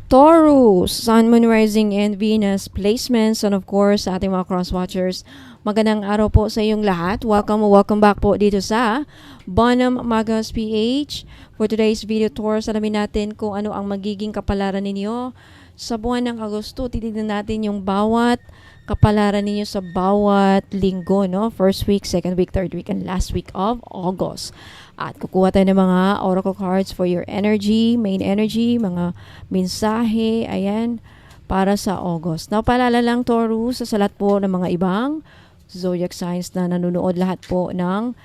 Taurus, Sun, Moon, Rising, and Venus placements. And of course, sa ating mga cross-watchers, magandang araw po sa iyong lahat. Welcome back po dito sa Bonham Magas PH. For today's video tour, alamin natin kung ano ang magiging kapalaran ninyo sa buwan ng Agosto. Titignan natin yung bawat kapalaran ninyo sa bawat linggo, no? First week, second week, third week, and last week of August. At kukuha tayo ng mga oracle cards for your energy, main energy, mga mensahe, ayan, para sa August. Now, paalala lang, Taurus, sa salat po ng mga ibang zodiac signs na nanonood, lahat po ng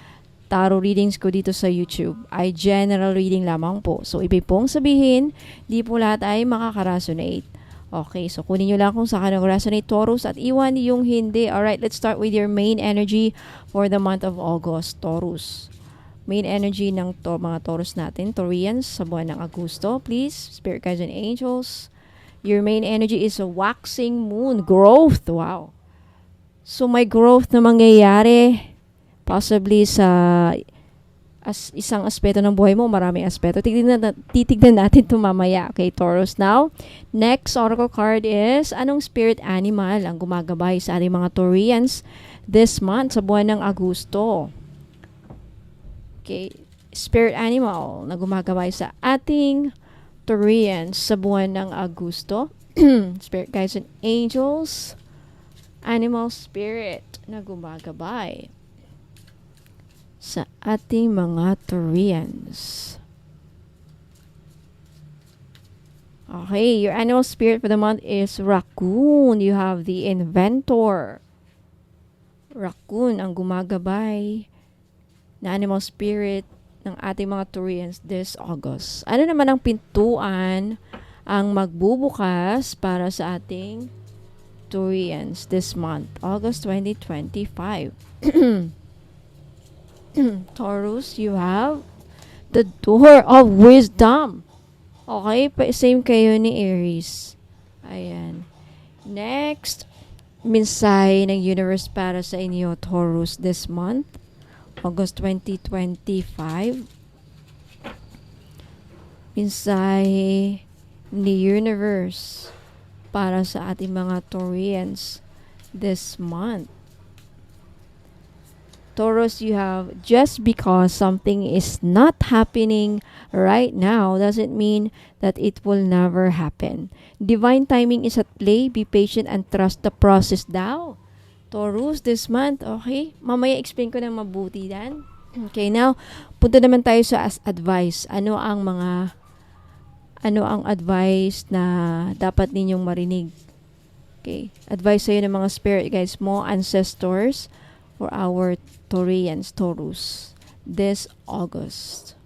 tarot readings ko dito sa YouTube ay general reading lamang po. So, ibig pong sabihin, di po lahat ay makaka-resonate. Okay, so kunin nyo lang kung saan nag-resonate, Taurus, at iwan yung hindi. Alright, let's start with your main energy for the month of August, Taurus. Main energy ng mga Taurus natin, Taurians, sa buwan ng Agosto. Please, Spirit Guides and Angels. Your main energy is a waxing moon. Growth. Wow. So, may growth na mangyayari. Possibly sa isang aspeto ng buhay mo, maraming aspeto. Titignan natin ito mamaya. Okay, Taurus. Now, next oracle card is, anong spirit animal ang gumagabay sa ating mga Taurians this month sa buwan ng Agosto? Okay, spirit animal na gumagabay sa ating Taurians sa buwan ng Agosto. Spirit guides and angels. Animal spirit na gumagabay sa ating mga Taurians. Okay, your animal spirit for the month is raccoon. You have the inventor. Raccoon ang gumagabay na animal spirit ng ating mga Taurians this August. Ano naman ang pintuan ang magbubukas para sa ating Taurians this month, August 2025? Taurus, you have the door of wisdom. Okay, same kayo ni Aries. Ayan. Next, mensahe ng universe para sa inyo, Taurus, this month, August 2025. Mensahe ni universe para sa ating mga Taurians this month. Taurus, you have, just because something is not happening right now doesn't mean that it will never happen. Divine timing is at play. Be patient and trust the process daw. Taurus, this month, okay? Mamaya explain ko na mabuti dan. Okay, now, punta naman tayo sa advice. Ano ang advice na dapat ninyong marinig? Okay, advice sa'yo ng mga spirit guides mo, ancestors, for our Taurians, Taurus, this August.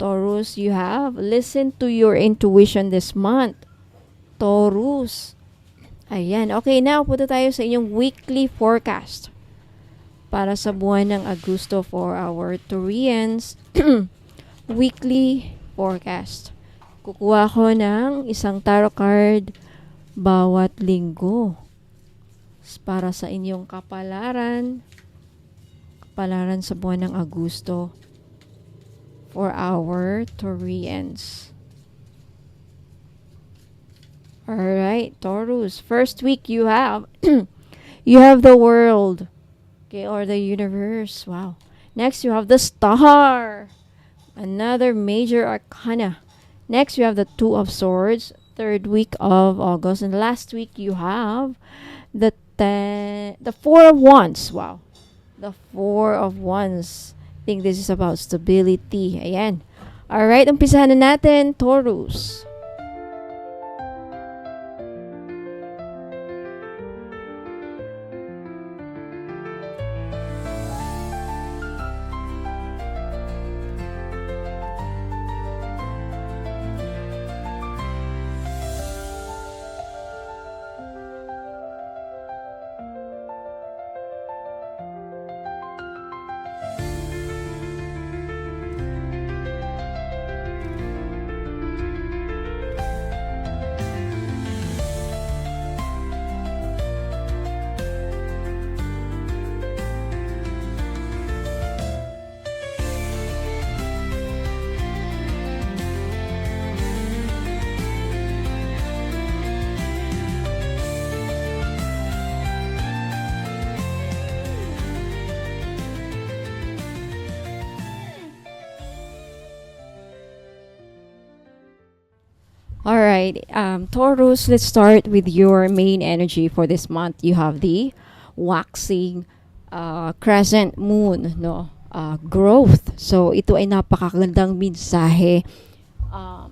Taurus, you have, listen to your intuition this month. Taurus. Ayan. Okay, now punta tayo sa inyong weekly forecast para sa buwan ng Agosto for our Taurians. Weekly forecast. Kukuha ko ng isang tarot card bawat linggo para sa inyong kapalaran sa buwan ng Agosto for our Taurians. Alright, Taurus. First week you have you have the world. Okay, or the universe. Wow. Next you have the star. Another major arcana. Next you have the Two of Swords. Third week of August. And last week you have the Four of Wands. Wow. The Four of Wands. I think this is about stability. Ayan. Alright, umpisahan na natin, Taurus. All right, Taurus, let's start with your main energy for this month. You have the waxing crescent moon, no? Growth. So, ito ay napakagandang mensahe, uh,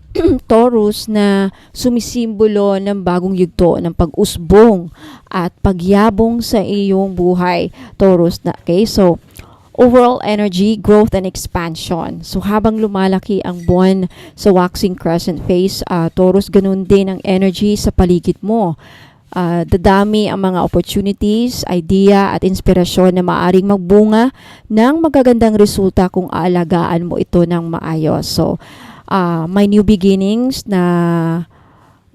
Taurus, na sumisimbolo ng bagong yugto ng pag-usbong at pagyabong sa iyong buhay, Taurus. Okay, so overall energy, growth, and expansion. So habang lumalaki ang buwan sa waxing crescent phase, Taurus, ganun din ang energy sa paligid mo. Dadami ang mga opportunities, idea at inspirasyon na maaring magbunga ng magagandang resulta kung aalagaan mo ito ng maayos. So may new beginnings na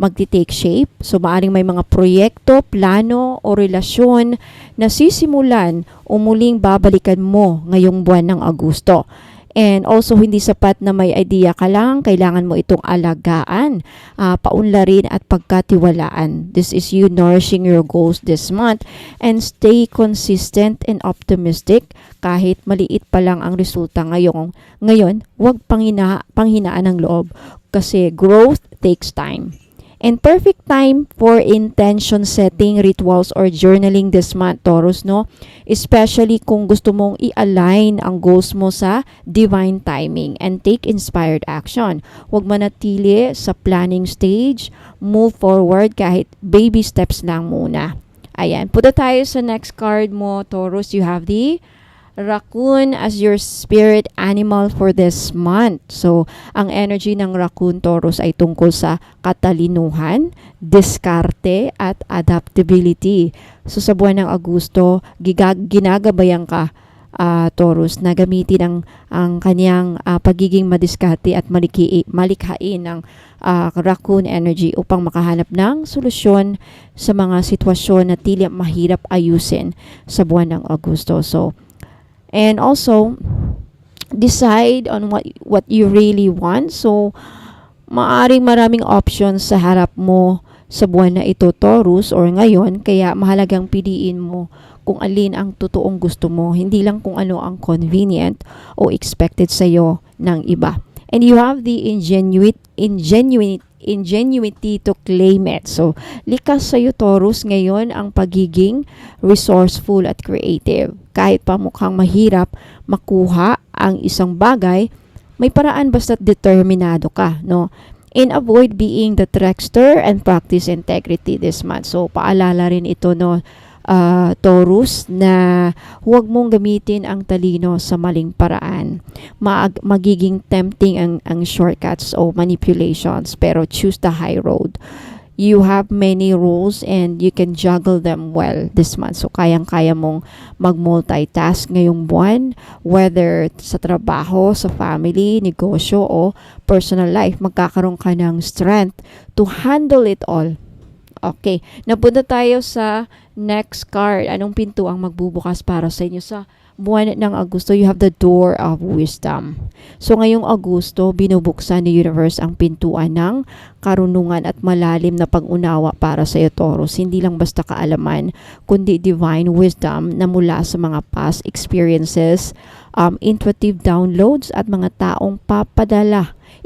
magti-take shape. So, maaring may mga proyekto, plano, o relasyon na sisimulan o muling babalikan mo ngayong buwan ng Agosto. And also, hindi sapat na may idea ka lang, kailangan mo itong alagaan, paunlarin at pagkatiwalaan. This is you nourishing your goals this month, and stay consistent and optimistic kahit maliit pa lang ang resulta ngayon, huwag panghinaan ng loob kasi growth takes time. And perfect time for intention setting, rituals, or journaling this month, Taurus, no? Especially kung gusto mong i-align ang goals mo sa divine timing and take inspired action. Huwag manatili sa planning stage, move forward kahit baby steps lang muna. Ayan, punta tayo sa next card mo, Taurus. You have the raccoon as your spirit animal for this month. So, ang energy ng raccoon, Taurus, ay tungkol sa katalinuhan, diskarte, at adaptability. So, sa buwan ng Agosto, ginagabayan ka, Taurus, na gamitin ang kanyang pagiging madiskarte at malikhain ng raccoon energy upang makahanap ng solusyon sa mga sitwasyon na tila mahirap ayusin sa buwan ng Agosto. So, and also, decide on what you really want. So, maraming options sa harap mo sa buwan na ito, Taurus, or ngayon. Kaya mahalagang piliin mo kung alin ang totoong gusto mo. Hindi lang kung ano ang convenient o expected sa'yo ng iba. And you have the ingenuity to claim it. So, likas sa'yo, Taurus, ngayon ang pagiging resourceful at creative. Kahit pa mukhang mahirap makuha ang isang bagay, may paraan basta't determinado ka, no? And avoid being the trickster and practice integrity this month. So, paalala rin ito, no, Taurus, na huwag mong gamitin ang talino sa maling paraan. Magiging tempting ang shortcuts o manipulations, pero choose the high road. You have many roles and you can juggle them well this month. So, kayang-kaya mong mag-multitask ngayong buwan, whether sa trabaho, sa family, negosyo, o personal life. Magkakaroon ka ng strength to handle it all. Okay, napunta tayo sa next card. Anong pinto ang magbubukas para sa inyo sa buwan ng Agosto? You have the door of wisdom. So ngayong Agosto, binubuksan ni universe ang pintuan ng karunungan at malalim na pag-unawa para sa iyo, Taurus. Hindi lang basta kaalaman, kundi divine wisdom na mula sa mga past experiences, intuitive downloads at mga taong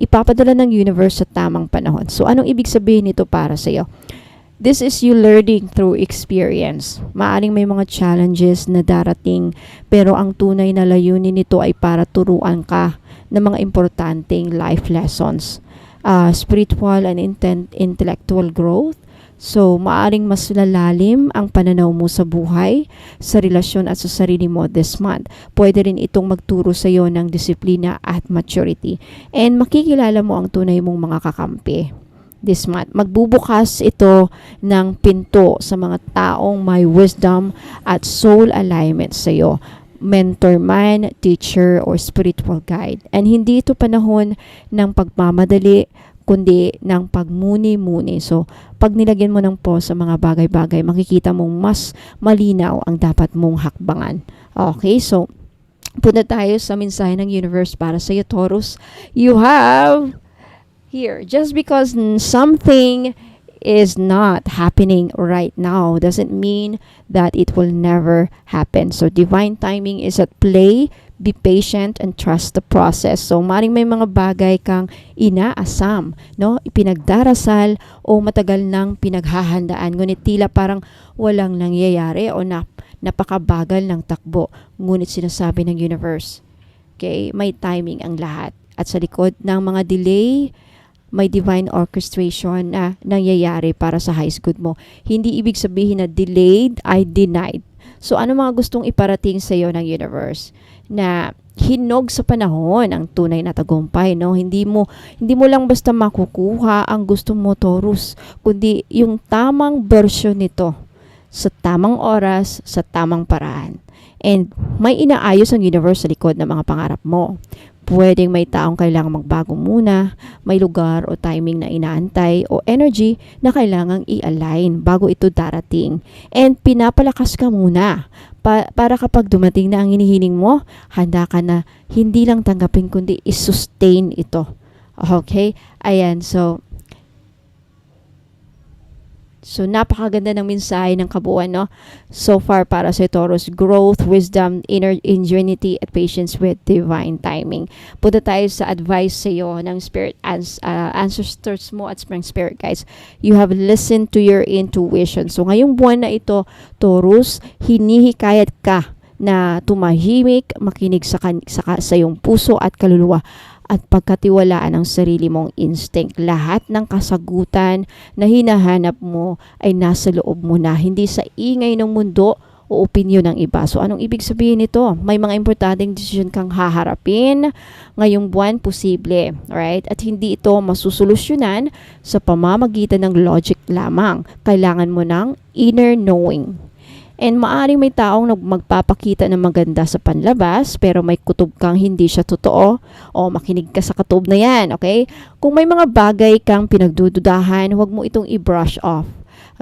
ipapadala ng universe sa tamang panahon. So anong ibig sabihin nito para sa iyo? This is you learning through experience. Maaring may mga challenges na darating, pero ang tunay na layunin nito ay para turuan ka ng mga importanteng life lessons. Spiritual and intellectual growth. So, maaring mas lalalim ang pananaw mo sa buhay, sa relasyon at sa sarili mo this month. Pwede rin itong magturo sa iyo ng disiplina at maturity. And makikilala mo ang tunay mong mga kakampi this month. Magbubukas ito ng pinto sa mga taong may wisdom at soul alignment sa iyo. Mentor man, teacher, or spiritual guide. And hindi ito panahon ng pagmamadali, kundi ng pagmuni-muni. So, pag nilagyan mo ng pause sa mga bagay-bagay, makikita mong mas malinaw ang dapat mong hakbangan. Okay, so, punta tayo sa mensahe ng universe para sa iyo, Taurus. You have here, just because something is not happening right now doesn't mean that it will never happen. So divine timing is at play. Be patient and trust the process. So, maring may mga bagay kang inaasam, no? Ipinagdarasal o matagal nang pinaghahandaan. Ngunit tila parang walang nangyayari o napakabagal ng takbo. Ngunit sinasabi ng universe, okay, may timing ang lahat. At sa likod ng mga delay, may divine orchestration na nangyayari para sa highest good mo. Hindi ibig sabihin na delayed ay denied. So, ano mga gustong iparating sa iyo ng universe? Na hinog sa panahon ang tunay na tagumpay, no? Hindi mo lang basta makukuha ang gusto mo, Taurus, kundi yung tamang version nito sa tamang oras, sa tamang paraan. And may inaayos ang universe sa likod ng mga pangarap mo. Pwedeng may taong kailangang magbago muna, may lugar o timing na inaantay o energy na kailangang i-align bago ito darating. And pinapalakas ka muna para kapag dumating na ang hinihiling mo, handa ka na hindi lang tanggapin kundi i-sustain ito. Okay? Ayan, So, napakaganda ng mensahe ng kabuuan, no? So far para sa Taurus, growth, wisdom, inner ingenuity, at patience with divine timing. Punta tayo sa advice sa iyo ng spirit ancestors mo at spring spirit guides. You have listened to your intuition. So, ngayong buwan na ito, Taurus, hinihikayat ka na tumahimik, makinig sa iyong puso at kaluluwa at pagkatiwalaan ang sarili mong instinct. Lahat ng kasagutan na hinahanap mo ay nasa loob mo na, hindi sa ingay ng mundo o opinyon ng iba. So, anong ibig sabihin nito? May mga importanteng desisyon kang haharapin ngayong buwan, posible. Alright? At hindi ito masusolusyonan sa pamamagitan ng logic lamang. Kailangan mo ng inner knowing. And maaring may taong magpapakita ng maganda sa panlabas pero may kutob kang hindi siya totoo o makinig ka sa kutob na yan, okay? Kung may mga bagay kang pinagdududahan, huwag mo itong i-brush off.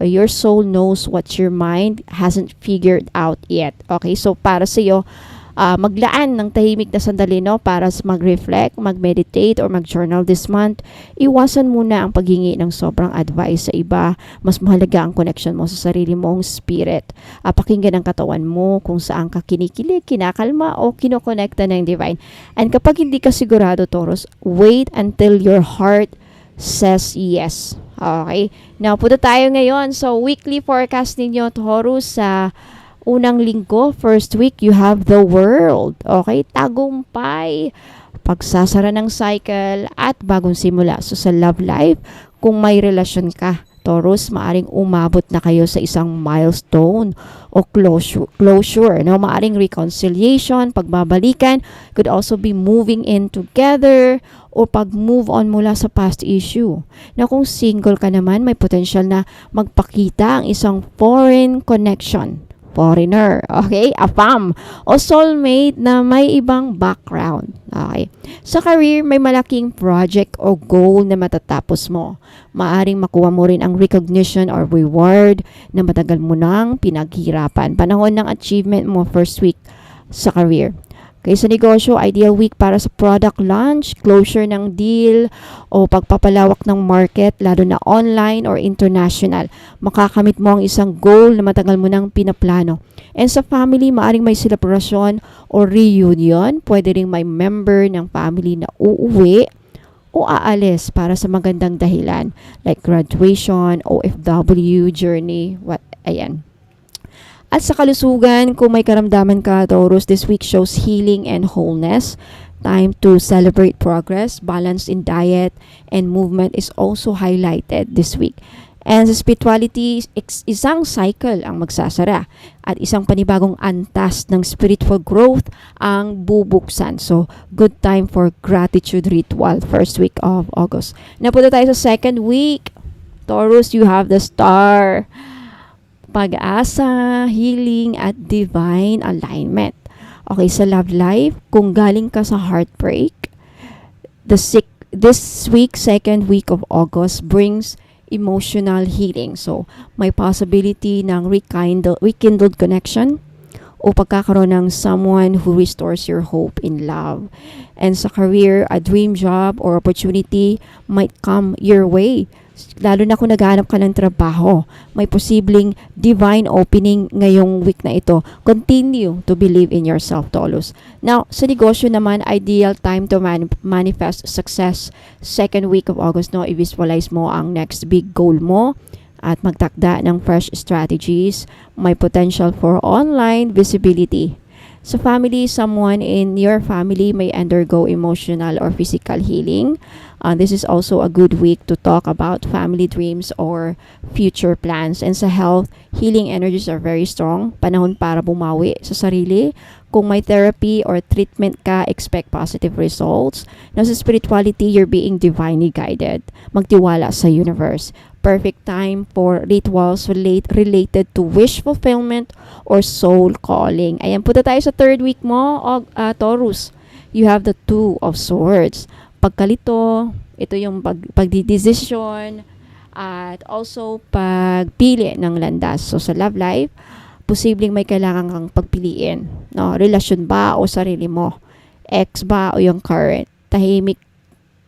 Your soul knows what your mind hasn't figured out yet. Okay? So, para sa iyo, maglaan ng tahimik na sandali, no, para mag-reflect, mag-meditate, or mag-journal this month. Iwasan muna ang paghingi ng sobrang advice sa iba. Mas mahalaga ang connection mo sa sarili mong spirit. Pakinggan ang katawan mo kung saan ka kinikilig, kinakalma, o kinokonekta ng divine. And kapag hindi ka sigurado, Taurus, wait until your heart says yes. Okay? Now, punta tayo ngayon. So, weekly forecast ninyo, Taurus, sa unang linggo, first week, you have the world. Okay? Tagumpay, pagsasara ng cycle, at bagong simula. So, sa love life, kung may relasyon ka, Taurus, maaring umabot na kayo sa isang milestone o closure. No? Maaring reconciliation, pagbabalikan, could also be moving in together, o pag-move on mula sa past issue. Na kung single ka naman, may potential na magpakita ang isang foreign connection. Foreigner, okay? A fam o soulmate na may ibang background. Okay? Sa career, may malaking project o goal na matatapos mo. Maaring makuha mo rin ang recognition or reward na matagal mo nang pinaghirapan. Panahon ng achievement mo first week sa career. Okay, sa negosyo, ideal week para sa product launch, closure ng deal, o pagpapalawak ng market, lalo na online or international. Makakamit mo ang isang goal na matagal mo nang pinaplano. And sa family, maaring may celebration o reunion. Pwede rin may member ng family na uuwi o aalis para sa magandang dahilan, like graduation, OFW journey, ayan. At sa kalusugan, kung may karamdaman ka, Taurus, this week shows healing and wholeness. Time to celebrate progress, balance in diet, and movement is also highlighted this week. And sa spirituality, isang cycle ang magsasara at isang panibagong antas ng spiritual growth ang bubuksan. So, good time for gratitude ritual, first week of August. Napunta tayo sa second week. Taurus, you have the star. Pag-asa, healing, at divine alignment. Okay, sa love life, kung galing ka sa heartbreak, this week, second week of August, brings emotional healing. So, may possibility ng rekindled connection o pagkakaroon ng someone who restores your hope in love. And sa career, a dream job or opportunity might come your way. Lalo na kung naghahanap ka ng trabaho, may posibleng divine opening ngayong week na ito. Continue to believe in yourself, Taurus. Now, sa negosyo naman, ideal time to manifest success. Second week of August, no, i-visualize mo ang next big goal mo at magtakda ng fresh strategies. May potential for online visibility. Sa family, someone in your family may undergo emotional or physical healing. This is also a good week to talk about family dreams or future plans. And sa health, healing energies are very strong. Panahon para bumawi sa sarili. Kung may therapy or treatment ka, expect positive results. Now, sa spirituality, you're being divinely guided. Magtiwala sa universe. Perfect time for rituals related to wish fulfillment or soul calling. Ayan, punta tayo sa third week mo, Taurus. You have the Two of Swords. Pagkalito, ito yung pagdidesisyon at also pagpili ng landas. So, sa love life, posibleng may kailangan kang pagpiliin. No? Relasyon ba o sarili mo? Ex ba o yung current? Tahimik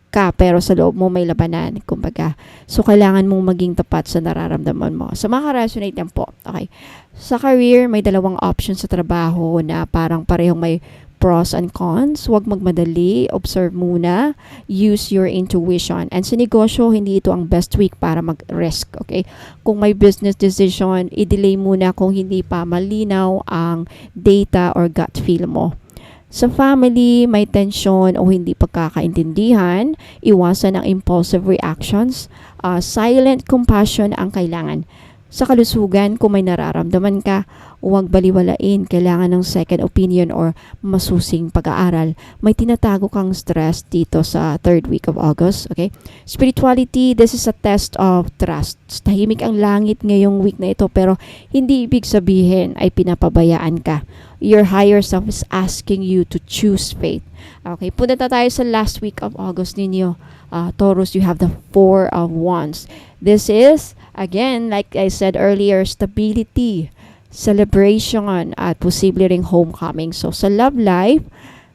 ka pero sa loob mo may labanan, kumbaga. So, kailangan mong maging tapat sa nararamdaman mo. So, makaresonate yan po. Okay. Sa career, may dalawang options sa trabaho na parang parehong may pros and cons. Huwag magmadali. Observe muna. Use your intuition. And sa negosyo, hindi ito ang best week para mag-risk. Okay? Kung may business decision, i-delay muna kung hindi pa malinaw ang data or gut feel mo. Sa family, may tensyon o hindi pagkakaintindihan, iwasan ang impulsive reactions, silent compassion ang kailangan. Sa kalusugan, kung may nararamdaman ka, huwag baliwalain, kailangan ng second opinion or masusing pag-aaral. May tinatago kang stress dito sa third week of August. Okay? Spirituality, this is a test of trust. Tahimik ang langit ngayong week na ito pero hindi ibig sabihin ay pinapabayaan ka. Your higher self is asking you to choose faith. Okay, punta tayo sa last week of August ninyo. Taurus, you have the Four of Wands. This is, again, like I said earlier, stability, celebration, at posible ring homecoming. So, sa love life,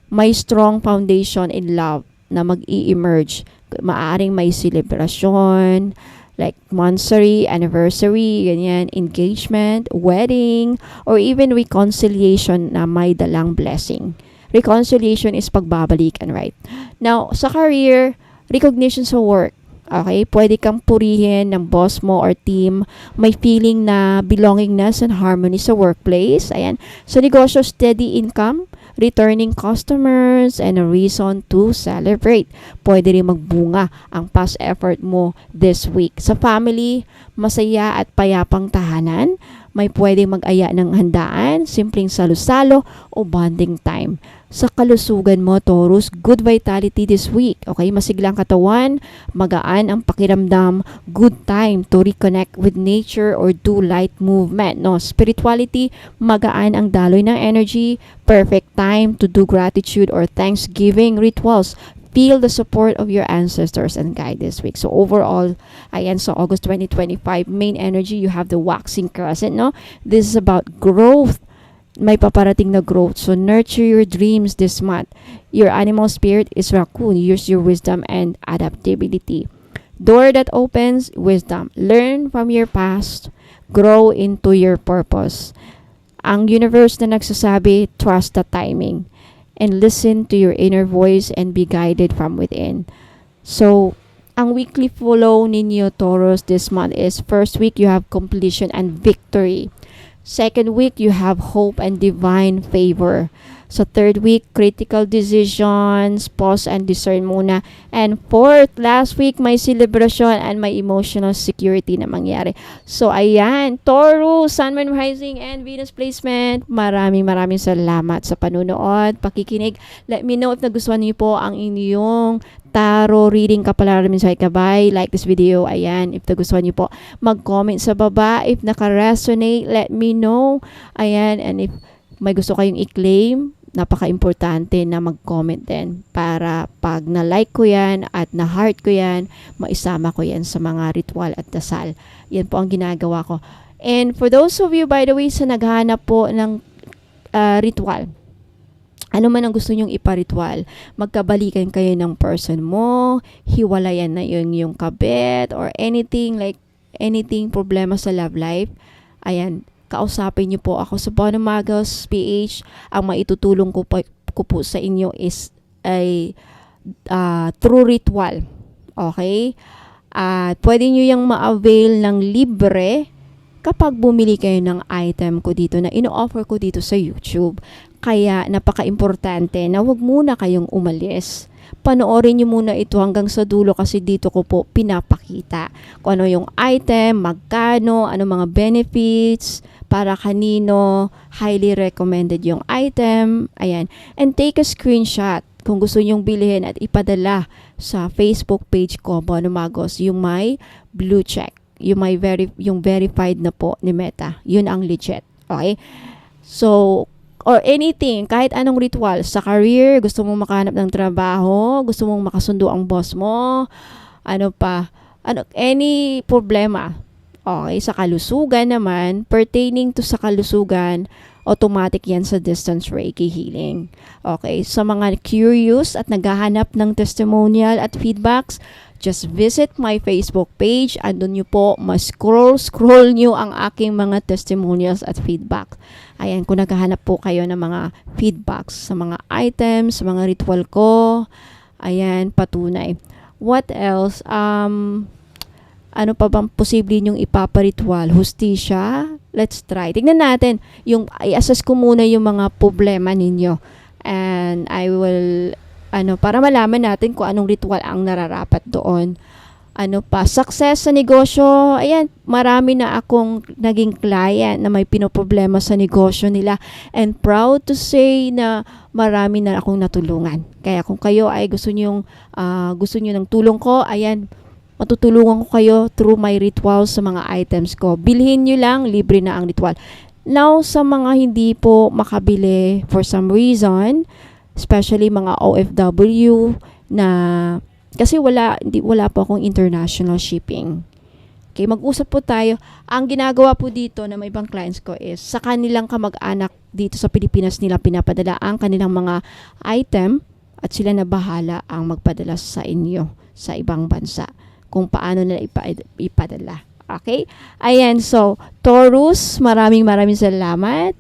may strong foundation in love na mag-i-emerge. Maaring may celebration, like monthsary, anniversary, ganyan, engagement, wedding, or even reconciliation na may dalang blessing. Reconciliation is pagbabalikan, right? Now, sa career, recognition sa work. Okay? Pwede kang purihin ng boss mo or team. May feeling na belongingness and harmony sa workplace. Ayan. Sa negosyo, steady income, returning customers, and a reason to celebrate. Pwede rin magbunga ang past effort mo this week. Sa family, masaya at payapang tahanan. May pwedeng mag-aya ng handaan, simpleng salo-salo o bonding time. Sa kalusugan mo, Taurus, good vitality this week. Okay, masiglang katawan, magaan ang pakiramdam, good time to reconnect with nature or do light movement. No, spirituality, magaan ang daloy ng energy, perfect time to do gratitude or thanksgiving rituals. Feel the support of your ancestors and guide this week. So overall, ayan, so August 2025, main energy, you have the waxing crescent, no? This is about growth. May paparating na growth. So nurture your dreams this month. Your animal spirit is raccoon. Use your wisdom and adaptability. Door that opens, wisdom. Learn from your past. Grow into your purpose. Ang universe na nagsasabi, trust the timing. And listen to your inner voice and be guided from within. So, ang weekly flow ninyo, Taurus, this month is first week, you have completion and victory. Second week, you have hope and divine favor. So, third week, critical decisions, pause and discern muna. And fourth, last week, may celebration and may emotional security na mangyari. So, ayan, Taurus, Sun, Moon, Rising, and Venus placement. Maraming salamat sa panunood, pakikinig. Let me know if nagustuhan niyo po ang inyong tarot reading kapalaran sa Kabay. Like this video, ayan, if nagustuhan niyo po, mag-comment sa baba. If naka-resonate, let me know. Ayan, and if may gusto kayong i-claim, napaka-importante na mag-comment din para pag na-like ko yan at na-heart ko yan, maisama ko yan sa mga ritual at dasal. Yan po ang ginagawa ko. And for those of you, by the way, sa naghahanap po ng ritual, ano man ang gusto nyong iparitwal, magkabalikan kayo ng person mo, hiwalayan na yung kabit, or anything like, anything problema sa love life, ayan, kausapin niyo po ako sa Bonum Magos PH. Ang maitutulong ko po sa inyo is ay true ritual. Okay? At pwede nyo yung ma-avail ng libre kapag bumili kayo ng item ko dito na ino-offer ko dito sa YouTube. Kaya napaka-importante na wag muna kayong umalis. Panoorin nyo muna ito hanggang sa dulo kasi dito ko po pinapakita kung ano yung item, magkano, ano mga benefits, para kanino, highly recommended yung item. Ayan. And take a screenshot kung gusto nyong bilhin at ipadala sa Facebook page ko, Bonum Magos, yung may blue check. Yung verified na po ni Meta. Yun ang legit. Okay? So, or anything, kahit anong ritual, sa career, gusto mong makahanap ng trabaho, gusto mong makasundo ang boss mo, any problema. Okay, sa kalusugan naman, pertaining to sa kalusugan, automatic yan sa distance Reiki healing. Okay, sa mga curious at naghahanap ng testimonial at feedbacks, just visit my Facebook page. Andun nyo po, scroll nyo ang aking mga testimonials at feedback. Ayan, kung naghahanap po kayo ng mga feedbacks sa mga items, sa mga ritual ko, ayan, patunay. What else? Ano pa bang posible nyong ipaparitual? Hustisya? Let's try. Tignan natin. I-assess ko muna yung mga problema ninyo. And I will, para malaman natin kung anong ritual ang nararapat doon. Success sa negosyo. Ayan, marami na akong naging client na may pinoproblema sa negosyo nila. And proud to say na marami na akong natulungan. Kaya kung kayo ay gusto nyo ng tulong ko, ayan, matutulungan ko kayo through my rituals sa mga items ko. Bilhin nyo lang, libre na ang ritual. Now, sa mga hindi po makabili for some reason, especially mga OFW na kasi wala po akong international shipping. Okay, mag-usap po tayo. Ang ginagawa po dito na may ibang clients ko is sa kanilang kamag-anak dito sa Pilipinas nila pinapadala ang kanilang mga item at sila na bahala ang magpadala sa inyo sa ibang bansa kung paano nila ipadala. Okay? Ayan, so, Taurus, maraming salamat.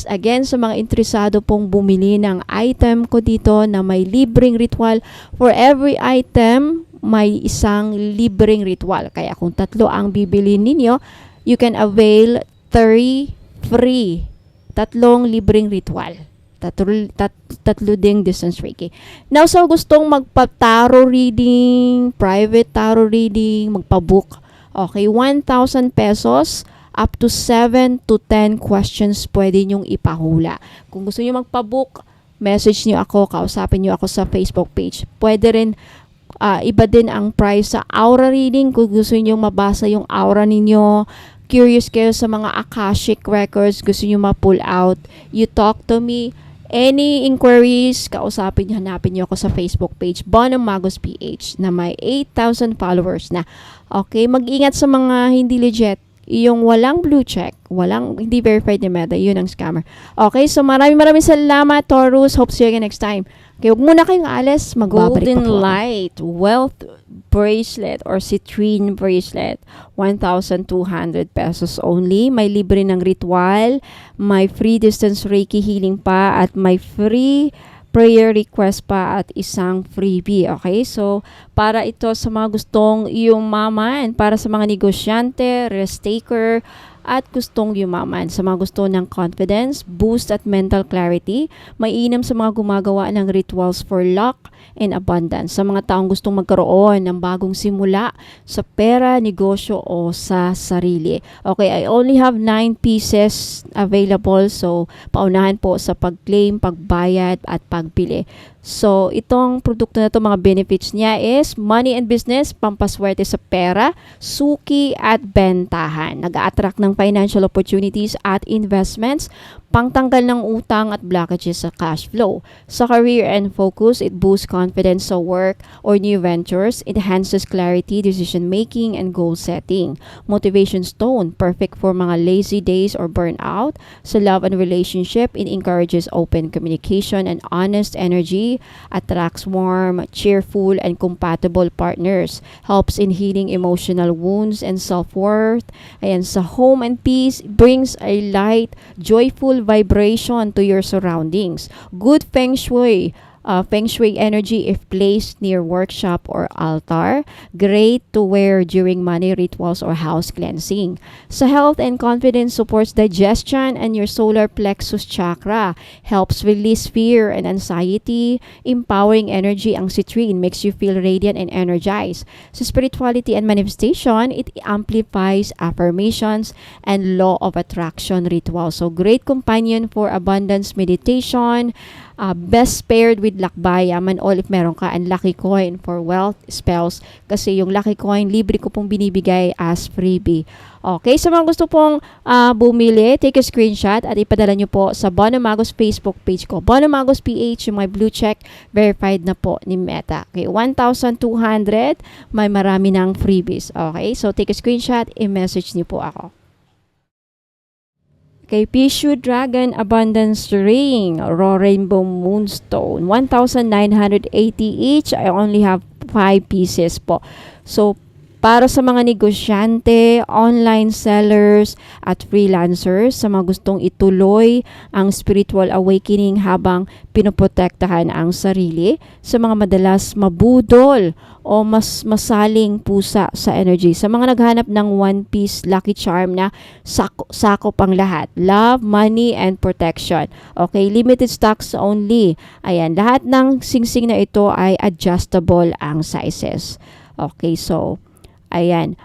Again, sa mga interesado pong bumili ng item ko dito na may libreng ritual, for every item, may isang libreng ritual. Kaya kung 3 ang bibili ninyo, you can avail 3 free. 3 libreng ritual. Tatlo ding distance Reiki. Now, so gustong magpa-tarot reading, private tarot reading, magpa-book. Okay, 1,000 pesos, up to 7 to 10 questions pwede nyong ipahula. Kung gusto nyo magpa-book, message nyo ako, kausapin nyo ako sa Facebook page. Pwede rin, iba din ang price sa aura reading. Kung gusto nyo mabasa yung aura ninyo, curious kayo sa mga Akashic records, gusto nyo ma-pull out, you talk to me. Any inquiries, kausapin nyo, hanapin nyo ako sa Facebook page, Bonum Magos PH, na may 8,000 followers na. Okay, mag-ingat sa mga hindi legit. Yung walang blue check, hindi verified ni Meta, yun ang scammer. Okay, so maraming salamat, Taurus. Hope to see you again next time. Okay, huwag muna kayong alis, magbabalik pa po. Golden Light Wealth Bracelet or Citrine Bracelet, 1,200 pesos only. May libre ng ritual, may free distance Reiki healing pa, at may free prayer request pa at isang freebie. Okay, so para ito sa mga gustong yumaman, para sa mga negosyante, risk taker, at gustong yumaman. Sa mga gusto ng confidence, boost at mental clarity, mainam sa mga gumagawa ng rituals for luck and abundance. Sa mga taong gustong magkaroon ng bagong simula sa pera, negosyo o sa sarili. Okay, I only have 9 pieces available. So, paunahan po sa pag-claim, pagbayad at pagbili. So, itong produkto na ito, mga benefits niya is money and business, pampaswerte sa pera, suki at bentahan. Nag-a-attract ng financial opportunities at investments, pangtanggal ng utang at blockages sa cash flow. Sa career and focus, it boosts confidence sa work or new ventures, enhances clarity, decision making, and goal setting. Motivation stone, perfect for mga lazy days or burnout. Sa love and relationship, it encourages open communication and honest energy, attracts warm, cheerful, and compatible partners, helps in healing emotional wounds and self-worth. Ayan, sa home and peace, brings a light, joyful vibration to your surroundings. Good feng shui energy if placed near workshop or altar. Great to wear during money rituals or house cleansing. Sa health and confidence, supports digestion and your solar plexus chakra. Helps release fear and anxiety. Empowering energy ang citrine makes you feel radiant and energized. Sa spirituality and manifestation, it amplifies affirmations and law of attraction rituals. So great companion for abundance meditation. Best paired with lakbaya man all if meron ka, and lucky coin for wealth spells, kasi yung lucky coin libre ko pong binibigay as freebie. Okay, sa mga gusto pong bumili, take a screenshot at ipadala nyo po sa Bono Magos Facebook page ko. Bono Magos PH, yung may blue check, verified na po ni Meta. Okay, 1,200, may marami ng freebies. Okay, so take a screenshot, i-message nyo po ako. Okay, Pishu Dragon Abundance Ring, Raw Rainbow Moonstone, 1,980 each. I only have 5 pieces po. So, para sa mga negosyante, online sellers, at freelancers, sa mga gustong ituloy ang spiritual awakening habang pinoprotektahan ang sarili, sa mga madalas mabudol o mas masaling pusa sa energy, sa mga naghanap ng one piece lucky charm na sakop ang lahat, love, money, and protection. Okay, limited stocks only. Ayan, lahat ng singsing na ito ay adjustable ang sizes. Okay, so ayan,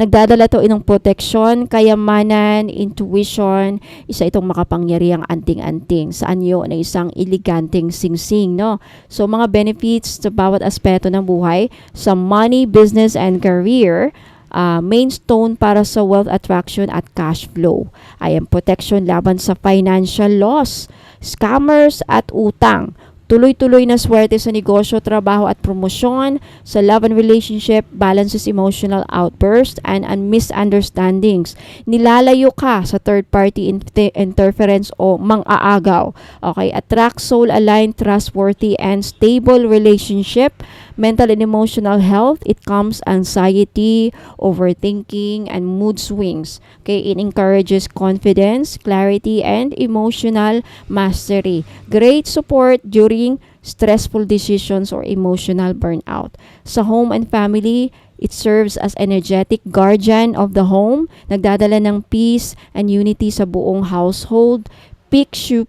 nagdadala to ng protection, kayamanan, intuition, isa itong makapangyarihang anting-anting sa anyo ng isang eleganteng singsing, no? So, mga benefits sa bawat aspeto ng buhay, sa money, business, and career, main stone para sa wealth attraction at cash flow. Ayan, protection laban sa financial loss, scammers, at utang. Tuloy-tuloy na swerte sa negosyo, trabaho at promosyon. Sa love and relationship, balances emotional outbursts and misunderstandings. Nilalayo ka sa third-party interference o mang-aagaw. Okay, attract soul-aligned, trustworthy, and stable relationship. Mental and emotional health, it comes anxiety, overthinking, and mood swings. Okay, it encourages confidence, clarity, and emotional mastery. Great support during stressful decisions or emotional burnout. Sa home and family, it serves as energetic guardian of the home, nagdadala ng peace and unity sa buong household. Pishu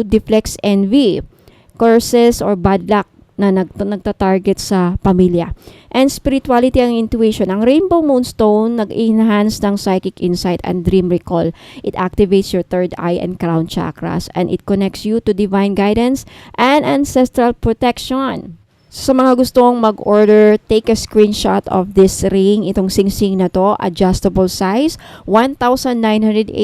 deflects envy, curses, or bad luck na nagtatarget sa pamilya. And spirituality ang intuition. Ang Rainbow Moonstone nag-enhance ng psychic insight and dream recall. It activates your third eye and crown chakras, and it connects you to divine guidance and ancestral protection. Sa mga gustong mag-order, take a screenshot of this ring. Itong singsing na to, adjustable size, 1,980.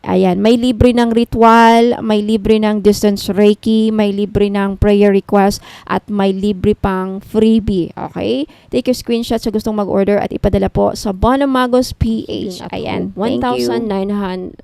Ayan, may libre ng ritual, may libre ng distance reiki, may libre ng prayer request, at may libre pang freebie. Okay? Take a screenshot sa gustong mag-order at ipadala po sa Bono Magos PH. Ayan, 1,900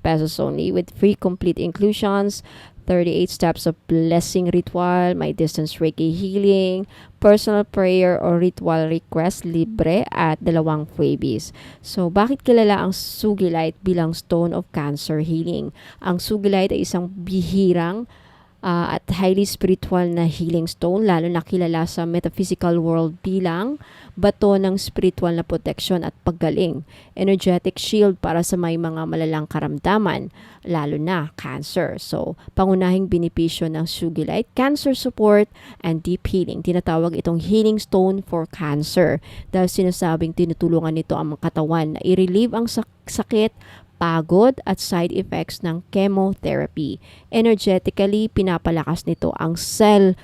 pesos only with free complete inclusions, 38 steps of blessing ritual, may distance reiki healing, personal prayer or ritual request libre, at 2 freebies. So, bakit kilala ang Sugilite bilang Stone of Cancer Healing? Ang Sugilite ay isang bihirang at highly spiritual na healing stone, lalo na kilala sa metaphysical world bilang bato ng spiritual na protection at paggaling. Energetic shield para sa may mga malalang karamdaman, lalo na cancer. So, pangunahing benepisyo ng Sugilite, cancer support and deep healing. Tinatawag itong healing stone for cancer dahil sinasabing tinutulungan nito ang katawan na i-relieve ang sakit, pagod at side effects ng chemotherapy. Energetically, pinapalakas nito ang cell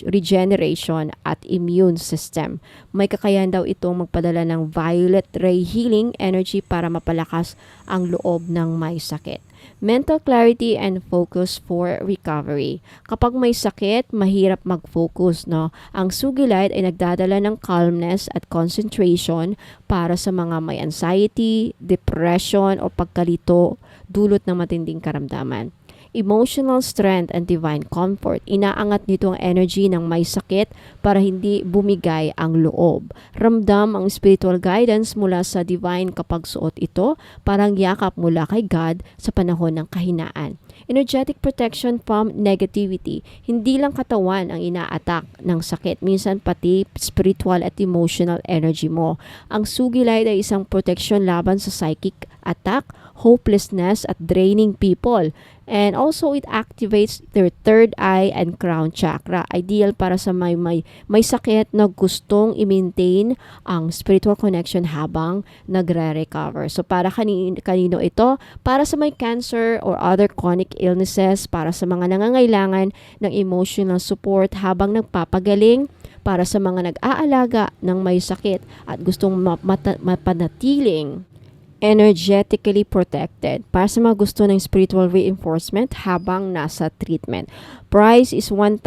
regeneration at immune system. May kakayahan daw itong magpadala ng violet ray healing energy para mapalakas ang loob ng may sakit. Mental clarity and focus for recovery. Kapag may sakit, mahirap mag-focus, no? Ang Sugilite ay nagdadala ng calmness at concentration para sa mga may anxiety, depression o pagkalito dulot ng matinding karamdaman. Emotional strength and divine comfort. Inaangat nito ang energy ng may sakit para hindi bumigay ang loob. Ramdam ang spiritual guidance mula sa divine kapag suot ito, parang yakap mula kay God sa panahon ng kahinaan. Energetic protection from negativity. Hindi lang katawan ang ina-attack ng sakit, minsan pati spiritual at emotional energy mo. Ang Sugilite ay isang protection laban sa psychic attack, hopelessness at draining people. And also it activates their third eye and crown chakra. Ideal para sa may sakit na gustong i-maintain ang spiritual connection habang nagre-recover. So para kanino ito? Para sa may cancer or other chronic illnesses, para sa mga nangangailangan ng emotional support habang nagpapagaling, para sa mga nag-aalaga ng may sakit at gustong mapanatiling energetically protected, para sa mga gusto ng spiritual reinforcement habang nasa treatment. Price is 1,900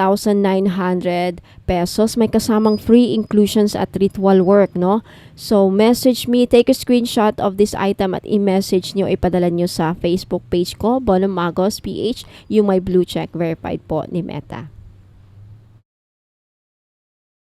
pesos. May kasamang free inclusions at ritual work, no? So, message me, take a screenshot of this item at i-message nyo, ipadala nyo sa Facebook page ko, Bonum Magos PH, yung may blue check verified po ni Meta.